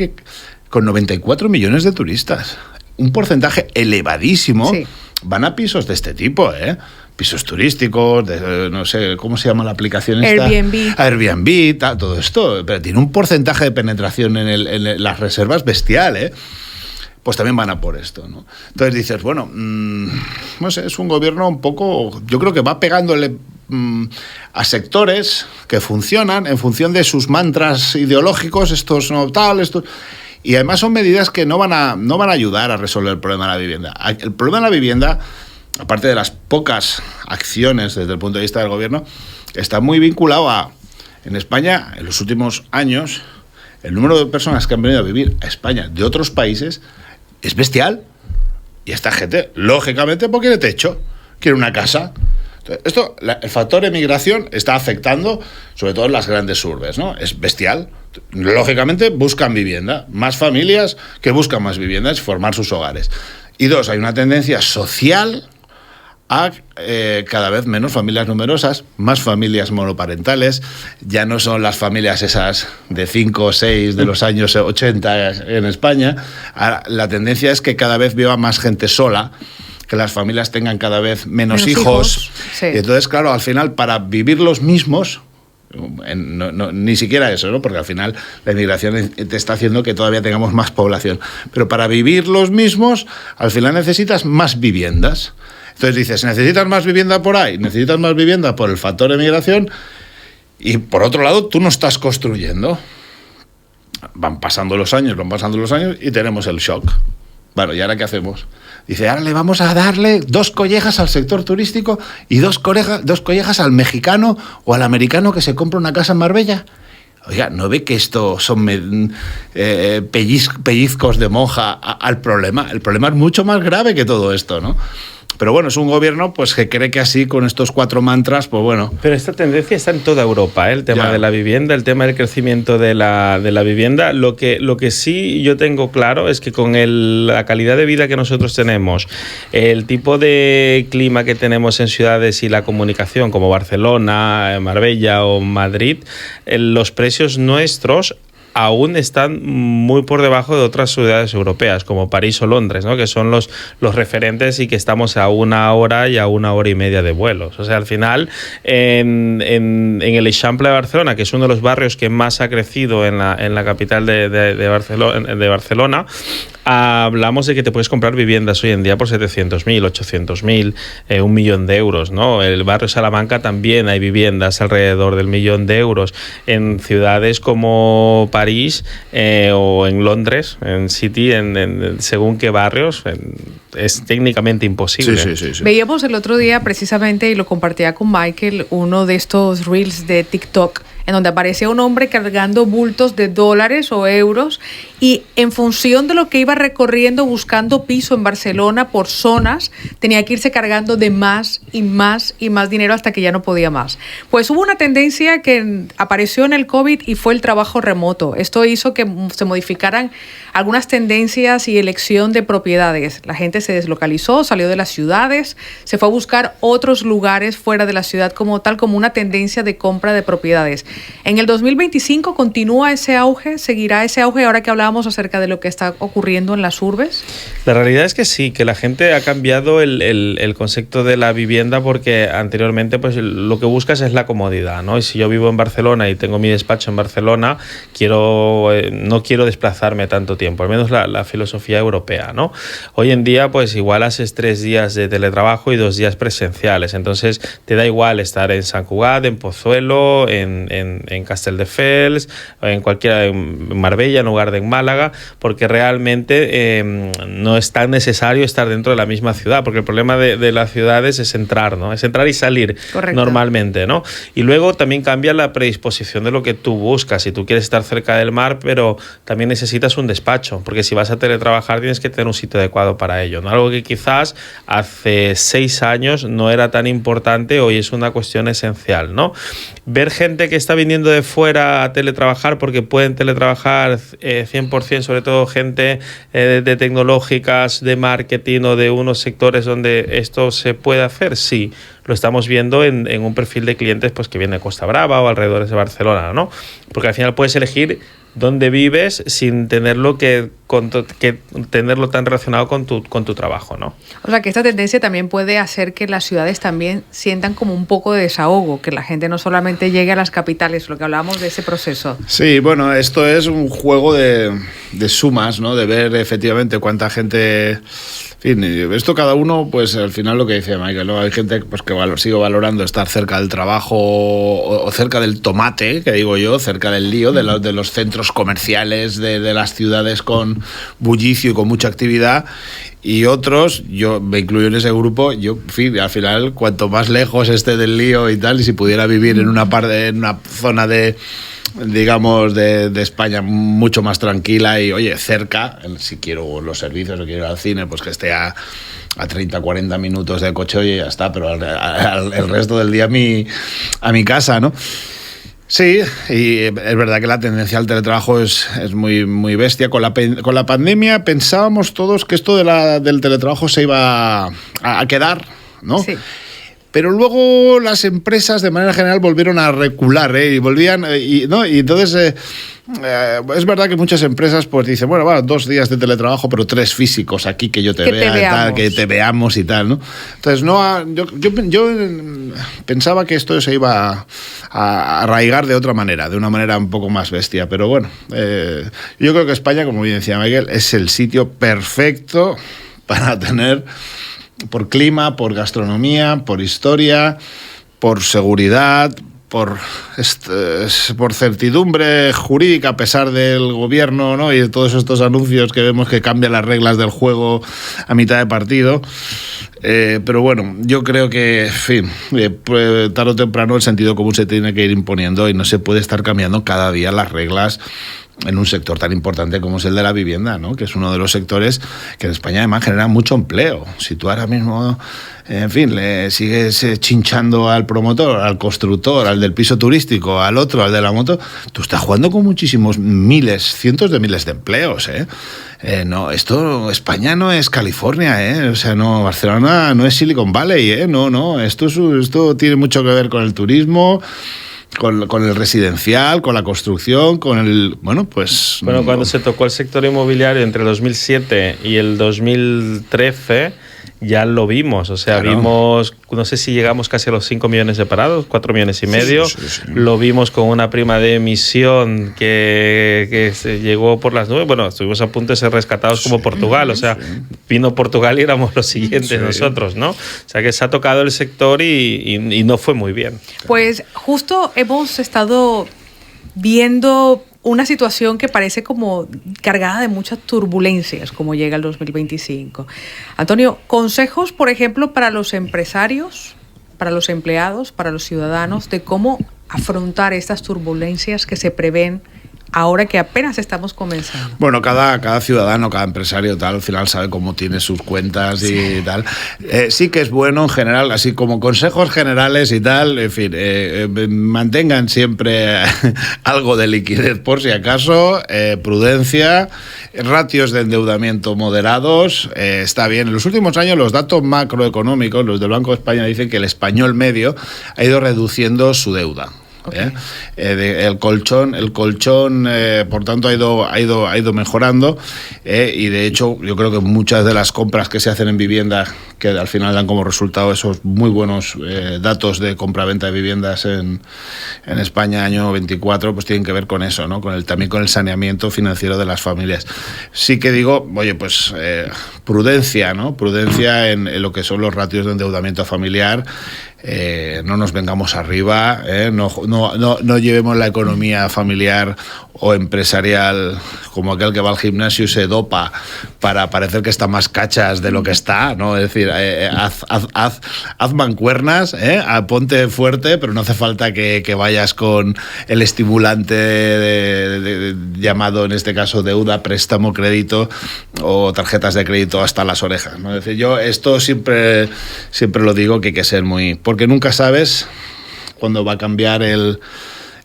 Speaker 2: con 94 millones de turistas. Un porcentaje elevadísimo van a pisos de este tipo, pisos turísticos, no sé, ¿cómo se llama la aplicación esta? Airbnb, todo esto. Pero tiene un porcentaje de penetración en las reservas bestial, pues también van a por esto, ¿no? Entonces dices, bueno, no sé, es un gobierno un poco... Yo creo que va pegándole a sectores que funcionan en función de sus mantras ideológicos, estos no tal, estos... Y además son medidas que no van a ayudar a resolver el problema de la vivienda. El problema de la vivienda, aparte de las pocas acciones desde el punto de vista del gobierno, está muy vinculado a... En España, en los últimos años, el número de personas que han venido a vivir a España de otros países es bestial. Y esta gente, lógicamente, pues quiere techo, quiere una casa. Entonces, el factor emigración está afectando sobre todo en las grandes urbes, ¿no? Es bestial. Lógicamente buscan vivienda, más familias que buscan más viviendas y formar sus hogares. Y dos, hay una tendencia social a cada vez menos familias numerosas, más familias monoparentales. Ya no son las familias esas de 5 o 6 de los años 80 en España. Ahora, la tendencia es que cada vez viva más gente sola, que las familias tengan cada vez menos hijos. Sí. Y entonces, claro, al final, para vivir los mismos, ni siquiera eso, ¿no? Porque al final la inmigración te está haciendo que todavía tengamos más población. Pero para vivir los mismos, al final necesitas más viviendas. Entonces dices, necesitas más vivienda por ahí, necesitas más vivienda por el factor de migración, y por otro lado, tú no estás construyendo. Van pasando los años y tenemos el shock. Bueno, ¿y ahora qué hacemos? Dice, ahora le vamos a darle 2 collejas al sector turístico y 2 collejas al mexicano o al americano que se compra una casa en Marbella. Oiga, ¿no ve que esto son pellizcos de monja al problema? El problema es mucho más grave que todo esto, ¿no? Pero bueno, es un gobierno pues que cree que así, con estos 4 mantras, pues bueno.
Speaker 1: Pero esta tendencia está en toda Europa, el tema de la vivienda, el tema del crecimiento de la vivienda. Lo que sí yo tengo claro es que con la calidad de vida que nosotros tenemos, el tipo de clima que tenemos en ciudades y la comunicación como Barcelona, Marbella o Madrid, los precios nuestros aún están muy por debajo de otras ciudades europeas, como París o Londres, ¿no? Que son los referentes y que estamos a 1 hora y a 1 hora y media de vuelos. O sea, al final, en el Eixample de Barcelona, que es uno de los barrios que más ha crecido en la capital de Barcelona, hablamos de que te puedes comprar viviendas hoy en día por 700.000, 800.000, 1 millón de euros, ¿no? El barrio Salamanca también hay viviendas alrededor del 1 millón de euros. En ciudades como París París o en Londres, en City, según qué barrios, es técnicamente imposible.
Speaker 2: Sí.
Speaker 3: Veíamos el otro día precisamente, y lo compartía con Michael, uno de estos reels de TikTok, en donde aparecía un hombre cargando bultos de dólares o euros, y en función de lo que iba recorriendo buscando piso en Barcelona por zonas, tenía que irse cargando de más y más y más dinero hasta que ya no podía más. Pues hubo una tendencia que apareció en el COVID y fue el trabajo remoto. Esto hizo que se modificaran algunas tendencias y elección de propiedades. La gente se deslocalizó, salió de las ciudades, se fue a buscar otros lugares fuera de la ciudad como tal, como una tendencia de compra de propiedades. En el 2025 continúa ese auge, seguirá ese auge ahora que hablábamos acerca de lo que está ocurriendo en las urbes.
Speaker 1: La realidad es que sí, que la gente ha cambiado el concepto de la vivienda, porque anteriormente pues lo que buscas es la comodidad, ¿no? Y si yo vivo en Barcelona y tengo mi despacho en Barcelona, no quiero desplazarme tanto tiempo, al menos la filosofía europea, ¿no? Hoy en día pues igual haces 3 días de teletrabajo y 2 días presenciales, entonces te da igual estar en Sant Cugat, en Pozuelo, en Castelldefels, en Marbella en lugar de en Málaga, porque realmente no es tan necesario estar dentro de la misma ciudad, porque el problema de las ciudades es entrar, ¿no? Es entrar y salir. Correcto. Normalmente, ¿no? Y luego también cambia la predisposición de lo que tú buscas. Si tú quieres estar cerca del mar, pero también necesitas un despacho, porque si vas a teletrabajar tienes que tener un sitio adecuado para ello, ¿no? Algo que quizás hace 6 años no era tan importante, hoy es una cuestión esencial, ¿no? Ver gente que está viniendo de fuera a teletrabajar porque pueden teletrabajar 100%, sobre todo gente de tecnológicas, de marketing o de unos sectores donde esto se puede hacer, sí. Lo estamos viendo en un perfil de clientes pues que viene de Costa Brava o alrededores de Barcelona, ¿no? Porque al final puedes elegir dónde vives sin tenerlo que tenerlo tan relacionado con tu trabajo, ¿no?
Speaker 3: O sea, que esta tendencia también puede hacer que las ciudades también sientan como un poco de desahogo, que la gente no solamente llegue a las capitales, lo que hablábamos de ese proceso.
Speaker 2: Sí, bueno, esto es un juego de sumas, ¿no? De ver efectivamente cuánta gente... En fin, esto cada uno, pues al final lo que decía Michael, ¿no? Hay gente pues, que sigue valorando estar cerca del trabajo o cerca del tomate, que digo yo, cerca del lío, de los centros comerciales, de las ciudades con bullicio y con mucha actividad. Y otros, yo me incluyo en ese grupo, en fin, al final, cuanto más lejos esté del lío y tal, y si pudiera vivir en una zona de España mucho más tranquila y, oye, cerca, si quiero los servicios o quiero ir al cine, pues que esté a 30, 40 minutos de coche y ya está, pero el resto del día a mi casa, ¿no? Sí, y es verdad que la tendencia al teletrabajo es muy, muy bestia. Con la pandemia pensábamos todos que esto del teletrabajo se iba a quedar, ¿no? Sí. Pero luego las empresas de manera general volvieron a recular, y volvían, ¿no? Y entonces es verdad que muchas empresas pues dicen, bueno, 2 días de teletrabajo, pero 3 físicos aquí que yo te vea, y tal, que te veamos y tal, ¿no? Entonces yo pensaba que esto se iba a arraigar de otra manera, de una manera un poco más bestia, pero bueno, yo creo que España, como bien decía Miguel, es el sitio perfecto para tener, por clima, por gastronomía, por historia, por seguridad, por certidumbre jurídica a pesar del gobierno, ¿no? Y de todos estos anuncios que vemos que cambian las reglas del juego a mitad de partido. Pero bueno, yo creo que, en fin, tarde o temprano el sentido común se tiene que ir imponiendo y no se puede estar cambiando cada día las reglas en un sector tan importante como es el de la vivienda, ¿no? Que es uno de los sectores que en España además genera mucho empleo. Si tú ahora mismo, en fin, le sigues chinchando al promotor, al constructor, al del piso turístico, al otro, al de la moto, tú estás jugando con muchísimos cientos de miles de empleos, ¿eh? No, España no es California, o sea, no, Barcelona no es Silicon Valley, no, esto tiene mucho que ver con el turismo, con el residencial, con la construcción, con el... Bueno, cuando
Speaker 1: se tocó el sector inmobiliario entre el 2007 y el 2013 ya lo vimos, o sea, claro. Vimos, no sé si llegamos casi a los 5 millones de parados, 4 millones y medio, sí. Lo vimos con una prima de emisión que se llegó por las nubes, bueno, estuvimos a punto de ser rescatados como Portugal, o sea, vino Portugal y éramos los siguientes nosotros, ¿no? O sea, que se ha tocado el sector y no fue muy bien.
Speaker 3: Pues justo hemos estado viendo una situación que parece como cargada de muchas turbulencias, como llega el 2025. Antonio, consejos, por ejemplo, para los empresarios, para los empleados, para los ciudadanos, de cómo afrontar estas turbulencias que se prevén ahora que apenas estamos comenzando.
Speaker 2: Bueno, cada ciudadano, cada empresario tal, al final sabe cómo tiene sus cuentas y tal. Sí que es bueno en general, así como consejos generales y tal, en fin, mantengan siempre algo de liquidez por si acaso, prudencia, ratios de endeudamiento moderados, está bien. En los últimos años los datos macroeconómicos, los del Banco de España, dicen que el español medio ha ido reduciendo su deuda. Okay. El colchón, por tanto, ha ido mejorando, y de hecho yo creo que muchas de las compras que se hacen en vivienda, que al final dan como resultado esos muy buenos datos de compra-venta de viviendas en España año 24, pues tienen que ver con eso, ¿no? También con el saneamiento financiero de las familias. Sí que digo, oye, pues prudencia, ¿no? Prudencia en lo que son los ratios de endeudamiento familiar. No nos vengamos arriba, no llevemos la economía familiar o empresarial como aquel que va al gimnasio y se dopa para parecer que está más cachas de lo que está, ¿no? Es decir, haz mancuernas, ponte fuerte, pero no hace falta que vayas con el estimulante llamado en este caso deuda, préstamo, crédito o tarjetas de crédito hasta las orejas, ¿no? Es decir, yo esto siempre lo digo, que hay que ser porque nunca sabes cuándo va a cambiar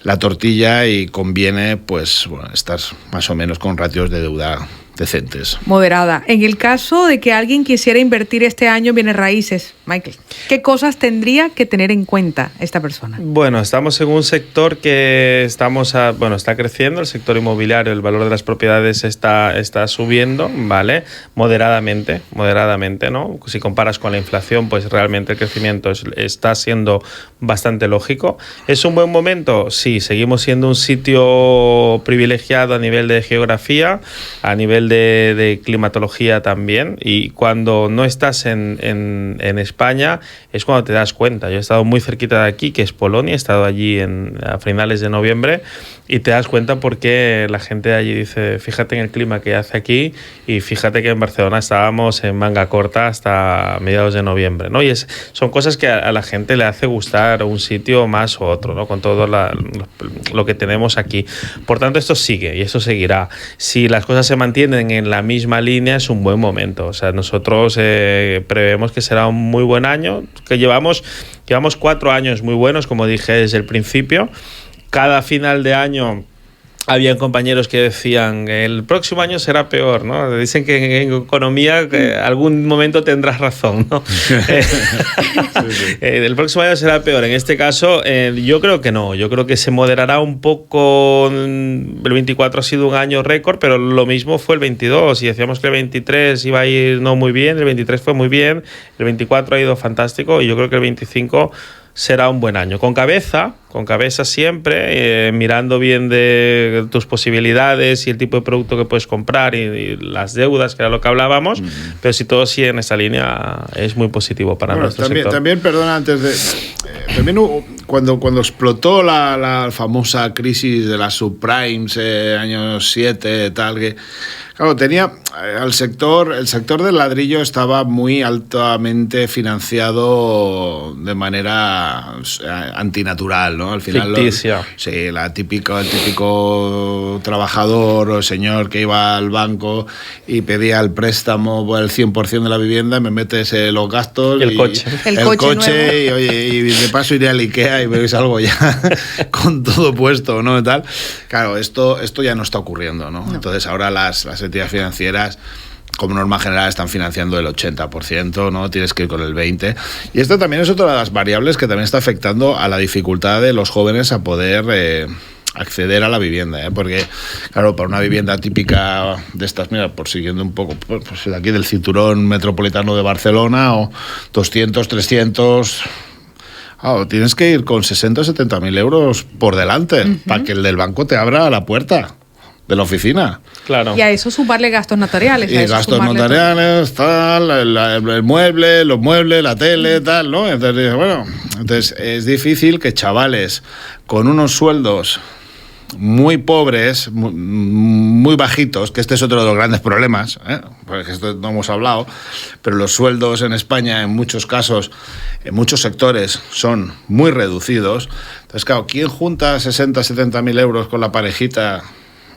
Speaker 2: la tortilla y conviene, pues, bueno, estar más o menos con ratios de deuda decentes.
Speaker 3: Moderada. En el caso de que alguien quisiera invertir este año en bienes raíces, Michael, ¿qué cosas tendría que tener en cuenta esta persona?
Speaker 1: Bueno, estamos en un sector que está creciendo, el sector inmobiliario, el valor de las propiedades está subiendo, ¿vale? Moderadamente, ¿no? Si comparas con la inflación, pues realmente el crecimiento está siendo bastante lógico. ¿Es un buen momento? Sí, seguimos siendo un sitio privilegiado a nivel de geografía, a nivel de climatología también, y cuando no estás en España es cuando te das cuenta. Yo he estado muy cerquita de aquí, que es Polonia, he estado allí a finales de noviembre, y te das cuenta porque la gente de allí dice, fíjate en el clima que hace aquí, y fíjate que en Barcelona estábamos en manga corta hasta mediados de noviembre, ¿no? Y son cosas que a la gente le hace gustar un sitio más u otro, ¿no? Con todo lo que tenemos aquí. Por tanto, esto sigue y esto seguirá. Si las cosas se mantienen en la misma línea, es un buen momento. O sea, nosotros prevemos que será un muy buen año, que llevamos 4 años muy buenos, como dije desde el principio. Cada final de año habían compañeros que decían el próximo año será peor, ¿no? Dicen que en economía algún momento tendrás razón, ¿no? El próximo año será peor. En este caso, yo creo que no. Yo creo que se moderará un poco. El 24 ha sido un año récord, pero lo mismo fue el 22. Y decíamos que el 23 iba a ir no muy bien, el 23 fue muy bien, el 24 ha ido fantástico, y yo creo que el 25 será un buen año. Con cabeza siempre, mirando bien de tus posibilidades y el tipo de producto que puedes comprar y las deudas, que era lo que hablábamos, pero si todo sigue en esa línea, es muy positivo para nuestro sector.
Speaker 2: También, perdona, antes de... también cuando explotó la famosa crisis de las subprimes, años 7, tal, que... Claro, el sector del ladrillo estaba muy altamente financiado de manera antinatural, ¿no? Al final,
Speaker 1: ficticia.
Speaker 2: Sí, el típico trabajador o señor que iba al banco y pedía el préstamo por el 100% de la vivienda, me metes los gastos
Speaker 1: y el coche.
Speaker 2: El coche y, oye, y de paso iré al Ikea y veis algo ya con todo puesto, ¿no? Tal. Claro, esto ya no está ocurriendo, ¿no? Entonces ahora las entidades financieras, como norma general, están financiando el 80%, ¿no? Tienes que ir con el 20%. Y esto también es otra de las variables que también está afectando a la dificultad de los jóvenes a poder acceder a la vivienda, porque, claro, para una vivienda típica de estas, mira, por siguiendo un poco, pues de aquí del cinturón metropolitano de Barcelona, o 200, 300... Claro, tienes que ir con 60 o 70 mil euros por delante para que el del banco te abra la puerta de la oficina.
Speaker 3: Claro. Y a eso sumarle gastos notariales.
Speaker 2: Y gastos notariales, tal, el mueble, los muebles, la tele, tal, ¿no? Entonces es difícil que chavales con unos sueldos muy pobres, muy bajitos, que este es otro de los grandes problemas, porque esto no hemos hablado, pero los sueldos en España en muchos casos, en muchos sectores, son muy reducidos. Entonces, claro, ¿quién junta 60.000-70.000 euros con la parejita,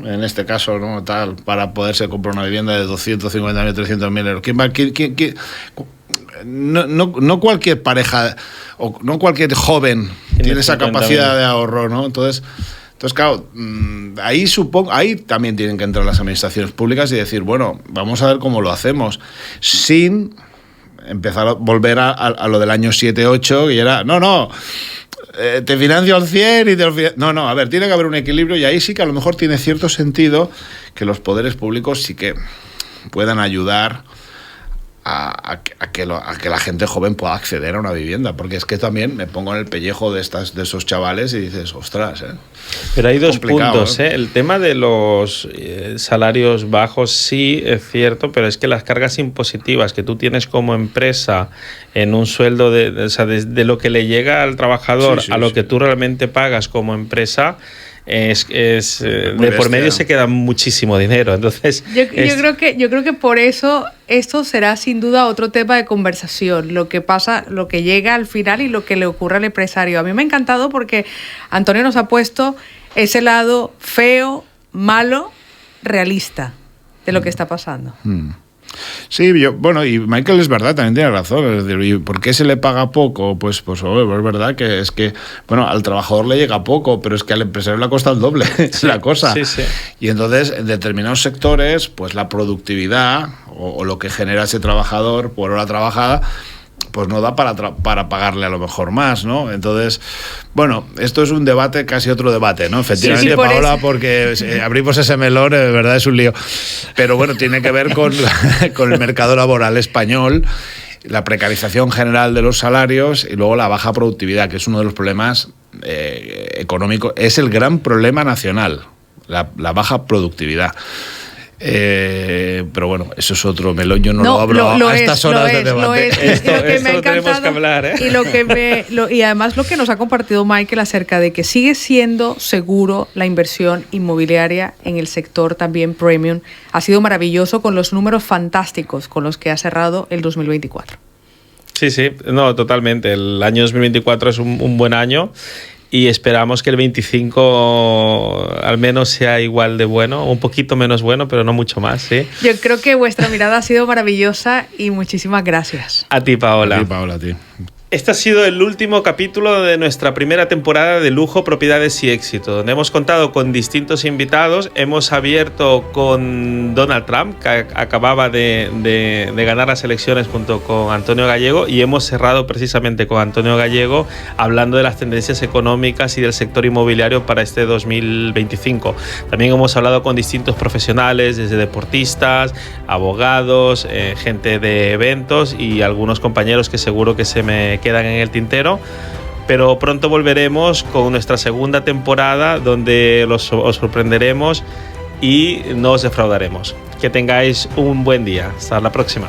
Speaker 2: en este caso, ¿no?, tal, para poderse comprar una vivienda de 250.000-300.000 euros? ¿Quién va? No cualquier pareja o no cualquier joven tiene esa capacidad de ahorro, ¿no? Entonces, claro, ahí también tienen que entrar las administraciones públicas y decir, bueno, vamos a ver cómo lo hacemos, sin empezar a volver a lo del año 7-8, y era, te financio al 100 y No, a ver, tiene que haber un equilibrio, y ahí sí que a lo mejor tiene cierto sentido que los poderes públicos sí que puedan ayudar a que la gente joven pueda acceder a una vivienda, porque es que también me pongo en el pellejo de esos chavales y dices, ostras,
Speaker 1: Pero hay dos puntos, El tema de los salarios bajos sí es cierto, pero es que las cargas impositivas que tú tienes como empresa en un sueldo de lo que le llega al trabajador a lo que tú realmente pagas como empresa, de por medio se queda muchísimo dinero. Entonces
Speaker 3: yo creo que por eso esto será sin duda otro tema de conversación, lo que pasa, lo que llega al final y lo que le ocurre al empresario. A mí me ha encantado porque Antonio nos ha puesto ese lado feo, malo, realista de lo que está pasando.
Speaker 2: Sí, y Michael es verdad, también tiene razón. Es decir, ¿y por qué se le paga poco? Pues es verdad que al trabajador le llega poco, pero es que al empresario le cuesta el doble, es la cosa. Sí. Y entonces, en determinados sectores, pues la productividad o lo que genera ese trabajador por hora trabajada, pues no da para pagarle a lo mejor más, ¿no? Entonces, esto es un debate, casi otro debate, ¿no? Efectivamente, sí, Paola, eso. Porque abrimos ese melón, de verdad es un lío. Pero tiene que ver con el mercado laboral español, la precarización general de los salarios y luego la baja productividad, que es uno de los problemas económicos. Es el gran problema nacional, la baja productividad. Pero eso es otro melón, yo no lo hablo a estas horas de debate.
Speaker 1: Esto lo tenemos que hablar,
Speaker 3: y además lo que nos ha compartido Michael acerca de que sigue siendo seguro la inversión inmobiliaria en el sector también premium ha sido maravilloso, con los números fantásticos con los que ha cerrado el 2024.
Speaker 1: Sí, totalmente. El año 2024 es un buen año. Y esperamos que el 25 al menos sea igual de bueno, un poquito menos bueno, pero no mucho más, ¿sí?
Speaker 3: Yo creo que vuestra mirada ha sido maravillosa y muchísimas gracias.
Speaker 1: A ti, Paola.
Speaker 2: A ti.
Speaker 1: Este ha sido el último capítulo de nuestra primera temporada de Lujo, Propiedades y Éxito, donde hemos contado con distintos invitados. Hemos abierto con Donald Trump, que acababa de ganar las elecciones junto con Antonio Gallego, y hemos cerrado precisamente con Antonio Gallego hablando de las tendencias económicas y del sector inmobiliario para este 2025. También hemos hablado con distintos profesionales, desde deportistas, abogados, gente de eventos y algunos compañeros que seguro que se me quedan en el tintero, pero pronto volveremos con nuestra segunda temporada donde os sorprenderemos y no os defraudaremos. Que tengáis un buen día. Hasta la próxima.